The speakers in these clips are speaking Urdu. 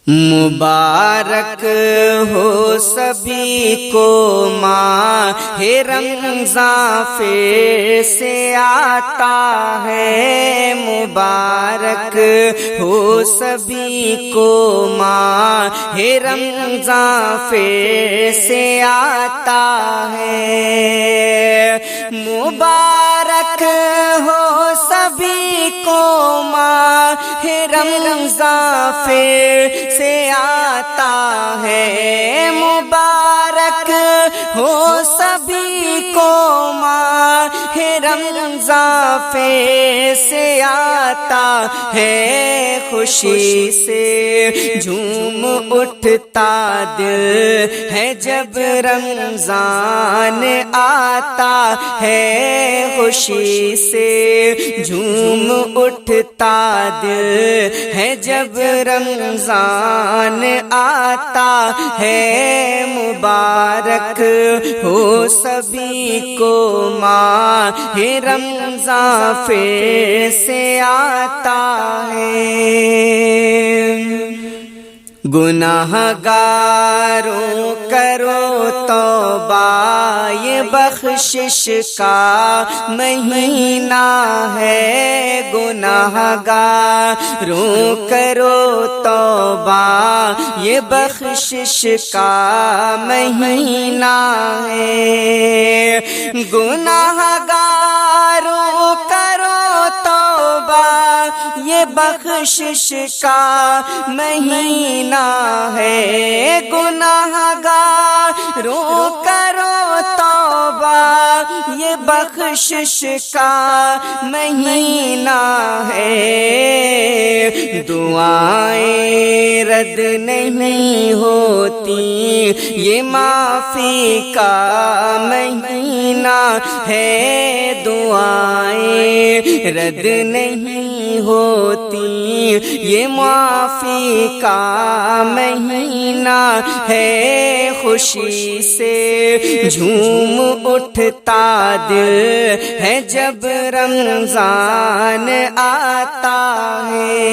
مبارک ہو سبھی کو ماہ رمضان پھر سے آتا ہے، مبارک ہو سبھی کو ماہ رمضان پھر سے آتا ہے، مبارک ہو سبھی کو ماہ رمضان پھر سے آتا ہے، مبارک ہو سبھی کو ماہ رمضان پھر سے آتا ہے، خوشی سے جھوم اٹھتا دل ہے جب رمضان آتا ہے، خوشی سے جھوم اٹھتا دل ہے جب رمضان آتا ہے، مبارک ہو سبھی کو ماہ رمضان پھر سے آتا ہے، گناہ گاروں کرو توبہ، یہ بخشش کا مہینہ ہے، گناہ گاروں کرو توبہ، یہ بخشش کا مہینہ ہے، گناہ گاروں کرو توبہ، یہ بخشش کا مہینہ ہے، گناہ گاروں کرو توبہ، یہ بخشش کا مہینہ ہے، دعائیں رد نہیں ہوتی، یہ معافی کا مہینہ ہے، دعائیں رد نہیں ہوتی، یہ معافی کا مہینہ ہے، خوشی سے جھوم اٹھتا دل ہے جب رمضان آتا ہے،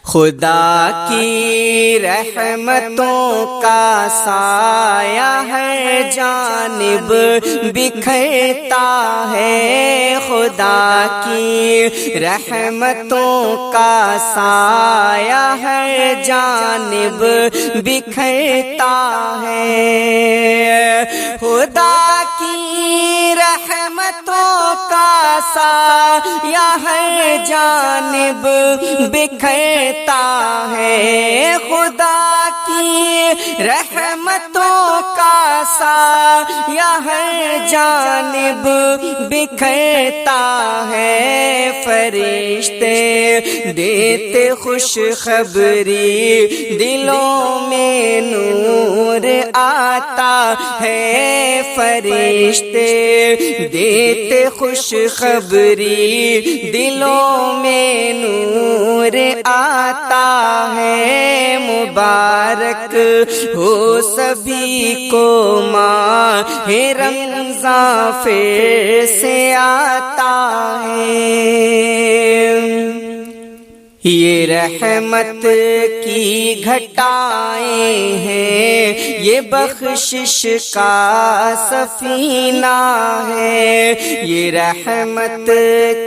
خدا کی رحمتوں کا سایہ ہے جانب بکھرتا ہے، خدا کی رحمتوں کا سایہ ہے جانب بکھرتا ہے، خدا کی رحمتوں کا سایہ ہے جانب بکھرتا ہے، خدا کی رحمتوں کا سایہ ہے جانب بکھرتا ہے، فرشتے دیتے خوشخبری، دلوں میں نور آتا ہے، فرشتے دیتے خوشخبری، دلوں میں نور آتا ہے، مبارک ہو سبھی کو ماہ رمضان پھر سے آتا ہے، یہ رحمت کی گھٹائیں ہیں، یہ بخشش کا سفینہ ہے، یہ رحمت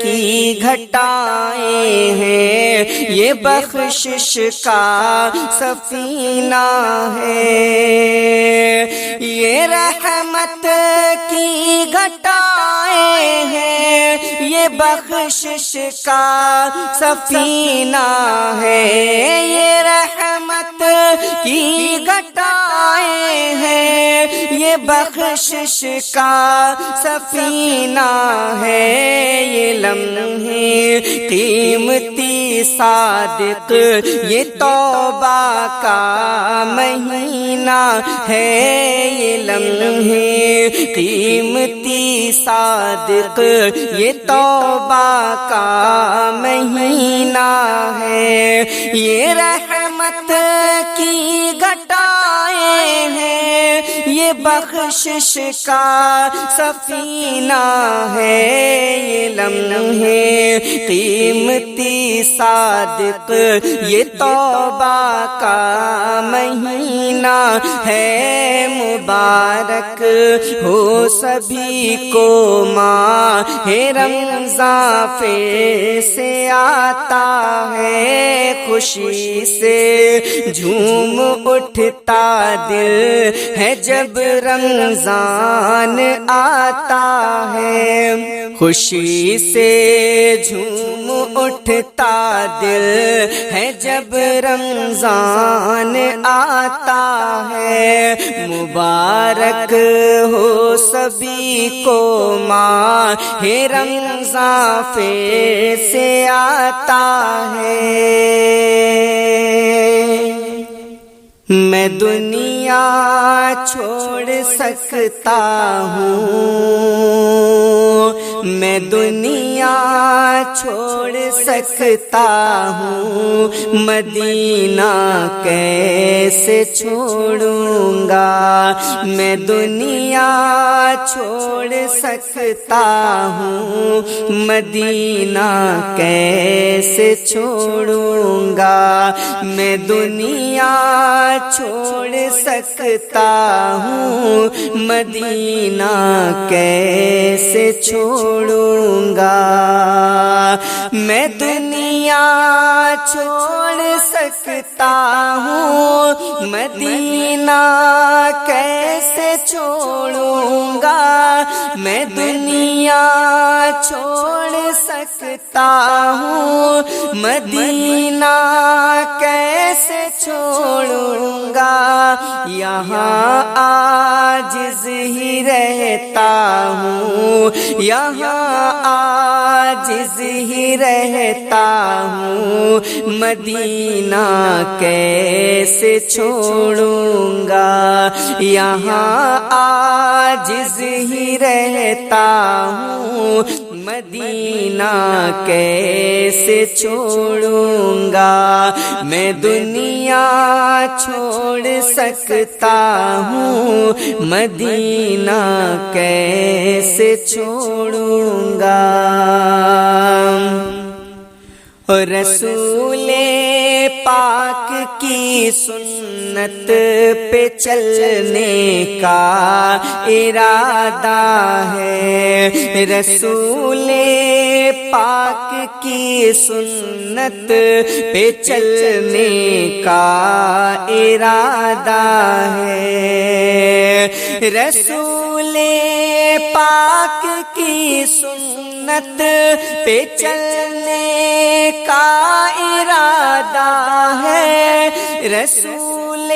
کی گھٹائیں ہیں، یہ بخشش کا سفینہ ہے، یہ رحمت کی گھٹائیں ہیں، یہ بخشش کا سفینہ ہے، یہ رحمت کی گھٹائیں ہیں، یہ بخشش کا سفینہ ہے، یہ لمحے قیمتی صادق، یہ توبہ کا مہینہ ہے، یہ لمحے قیمتی صادق، یہ توبہ کا مہینہ ہے، یہ رحمت کی گھٹائیں ہیں، یہ بخشش کا سفینہ ہے، یہ لمحے قیمتی صادق یہ توبہ کا مہینہ ہے، مبارک ہو سبھی کو ماہ رمضان پھر سے آتا ہے، خوشی سے جھوم اٹھتا دل ہے جب رمضان آتا ہے، خوشی سے جھوم اٹھتا دل ہے جب رمضان آتا ہے، مبارک ہو سبھی کو ماہ رمضان پھر سے آتا ہے۔ میں دنیا چھوڑ سکتا ہوں، میں دنیا چھوڑ سکتا ہوں، مدینہ کیسے چھوڑوں گا، میں دنیا چھوڑ سکتا ہوں، مدینہ کیسے چھوڑوں گا، میں دنیا چھوڑ سکتا ہوں، مدینہ کیسے چھوڑوں گا، میں دنیا چھوڑ سکتا ہوں، مدینہ کیسے چھوڑوں گا، میں دنیا چھوڑ سکتا ہوں، مدینہ کیسے چھوڑوں گا، یہاں عاجز ہی رہتا ہوں، یہاں عاجز ہی رہتا ہوں، مدینہ کیسے چھوڑوں گا، یہاں عاجز ہی رہتا ہوں، مدینہ کیسے چھوڑوں گا، میں دنیا چھوڑ سکتا ہوں، مدینہ کیسے چھوڑوں گا، رسول پاک کی سنت پہ چلنے کا ارادہ ہے، رسول پاک کی سنت پہ چلنے کا ارادہ ہے، رسول پاک کی سنت پہ چلنے کا ارادہ ہے، رسول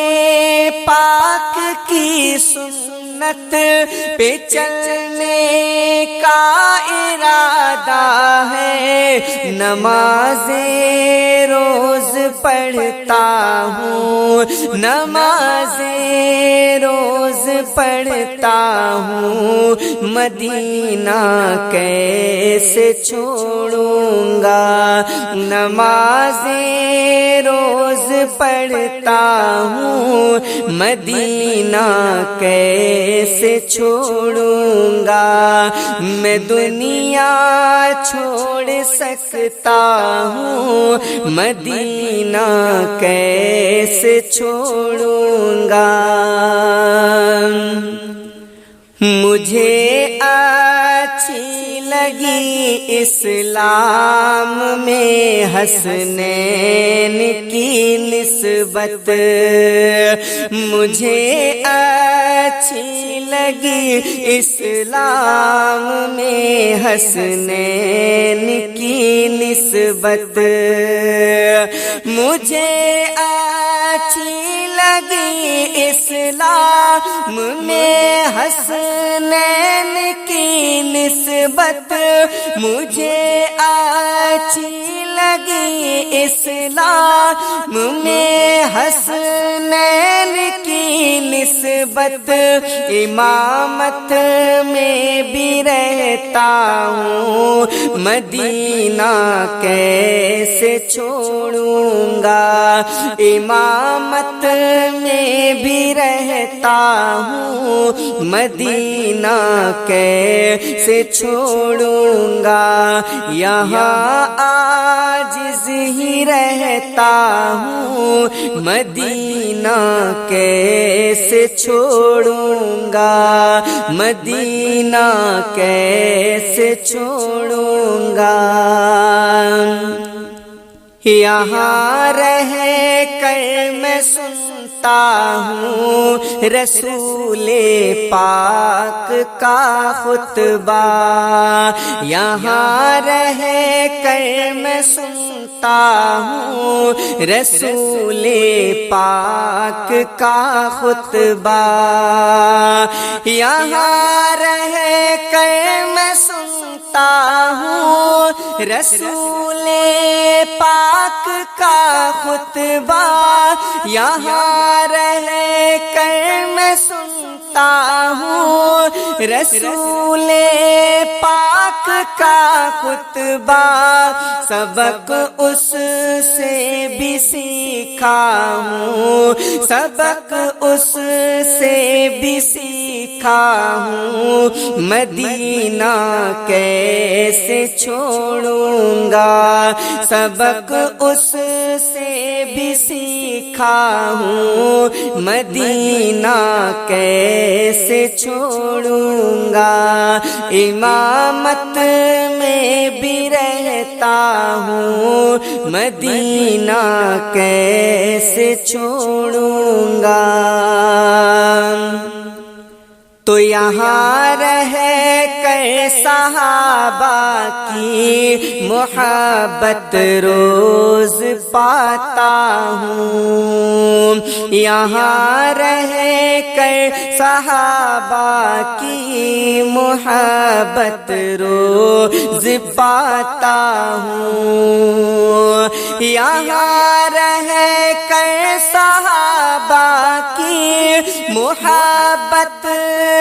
پاک کی سنت پہ چلنے کا ارادہ ہے، نماز روز پڑھتا ہوں، نماز روز پڑھتا ہوں، مدینہ کیسے چھوڑوں گا، نماز روز پڑھتا ہوں، مدینہ کیسے چھوڑوں گا، میں دنیا چھوڑ سکتا ہوں، مدینہ کیسے چھوڑوں گا، مجھے اچھی لگی اسلام میں حسنین کی نسبت، مجھے اچھی لگی اسلام میں حسنین کی نسبت، مجھے اچھی لگی اسلام میں حسنین کی نسبت، مجھے اچھی لگی اسلام میں حسنین کی نسبت، امامت میں بھی رہتا ہوں، مدینہ کیسے چھوڑوں گا، امامت میں بھی رہتا ہوں مدینہ کیسے چھوڑوں گا، یہاں عاجز ہی رہتا ہوں مدینہ کیسے چھوڑوں گا، مدینہ کیسے چھوڑوں گا۔ یہاں رہ کر میں سنتا ہوں رسول پاک کا خطبہ، یہاں رہ کر میں سنتا ہوں رسول پاک کا خطبہ، یہاں رہ کر میں سنتا ہوں رسول پاک کا خطبہ، یہاں رہ کر میں سنتا ہوں رسول پاک کا خطبہ، سبق اس سے بھی سیکھا ہوں، سبق اس سے بھی سیکھا ہوں، مدینہ کیسے چھوڑوں گا، سبق اس سے بھی سیکھا ہوں، مدینہ کیسے چھوڑوں گا، امامت میں بھی رہتا ہوں مدینہ کیسے چھوڑوں گا۔ تو یہاں رہ کر صحابہ کی محبت روز پاتا ہوں، یہاں رہ کر صحابہ کی محبت روز پاتا ہوں، یہاں رہ کر صحابہ کی محبت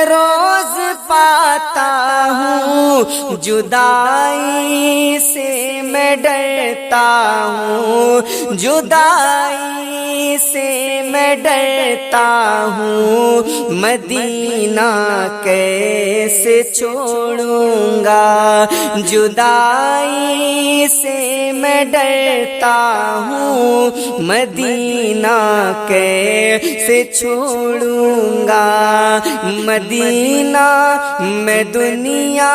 روز پاتا ہوں، جدائی سے میں ڈرتا ہوں، جدائی سے میں ڈرتا ہوں، مدینہ کیسے چھوڑوں گا، جدائی سے میں ڈرتا ہوں، مدینہ کیسے چھوڑوں گا، مدینہ میں دنیا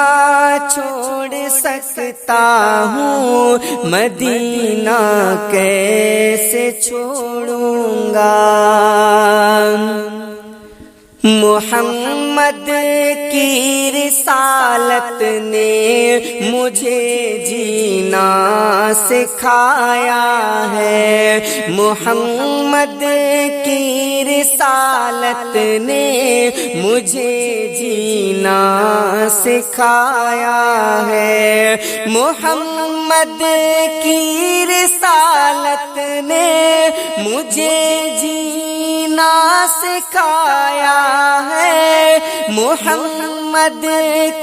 چھوڑ سکتا ہوں، مدینہ کیسے چھوڑوں گا۔ محمد کی رسالت نے مجھے جینا سکھایا ہے، محمد کی رسالت نے مجھے جینا سکھایا ہے، محمد کی رسالت نے مجھے جینا سکھایا ہے، محمد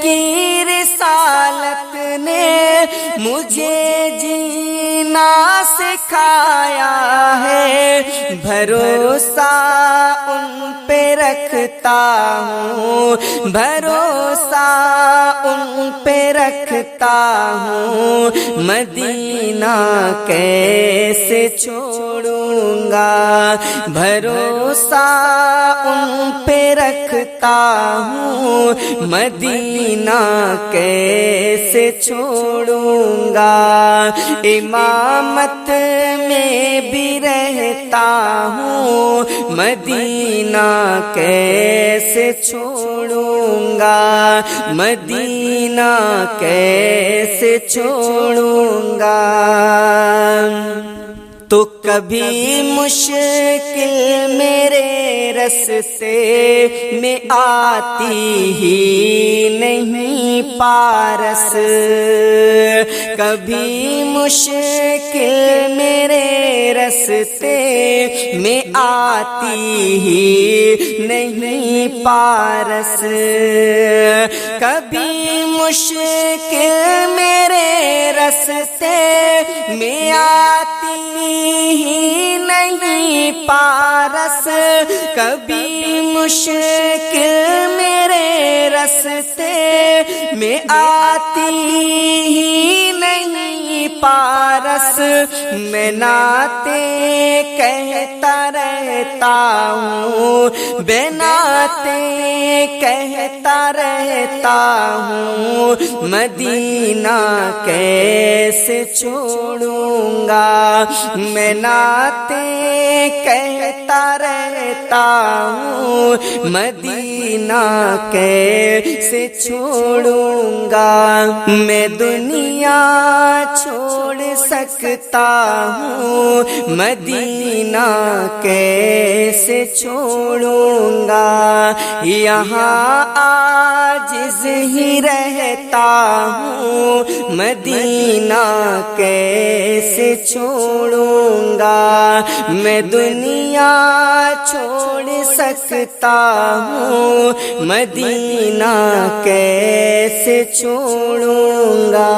کی رسالت نے مجھے جینا سکھایا ہے، بھروسہ ان پہ رکھتا ہوں، بھروسہ ان پہ رکھتا ہوں، مدینہ کیسے چھوڑوں گا، بھروسہ ان پہ رکھتا ہوں، مدینہ کیسے چھوڑوں گا، امامت میں بھی رہتا ہوں، مدینہ کیسے چھوڑوں گا، مدینہ کیسے چھوڑوں گا۔ تو کبھی مشکل میرے رستے میں آتی ہی نہیں پارس، کبھی مشکل میرے رستے میں آتی ہی نہیں پارس، کبھی مشکل میرے رستے میں آتی ہی نہیں پارس، کبھی مشکل میرے رستے میں آتی ہی نہیں پارس، میں نعتیں کہتا رہتا ہوں، بے نعتیں کہتا رہتا ہوں، مدینہ کیسے چھوڑوں گا، میں نعتیں کہتا رہتا ہوں، مدینہ کیسے چھوڑوں گا، میں دنیا چھوڑ سکتا ہوں، مدینہ کیسے چھوڑوں گا، یہاں عاجز ہی رہتا ہوں، مدینہ کیسے چھوڑوں گا، میں دنیا چھوڑ سکتا ہوں، مدینہ کیسے چھوڑوں گا۔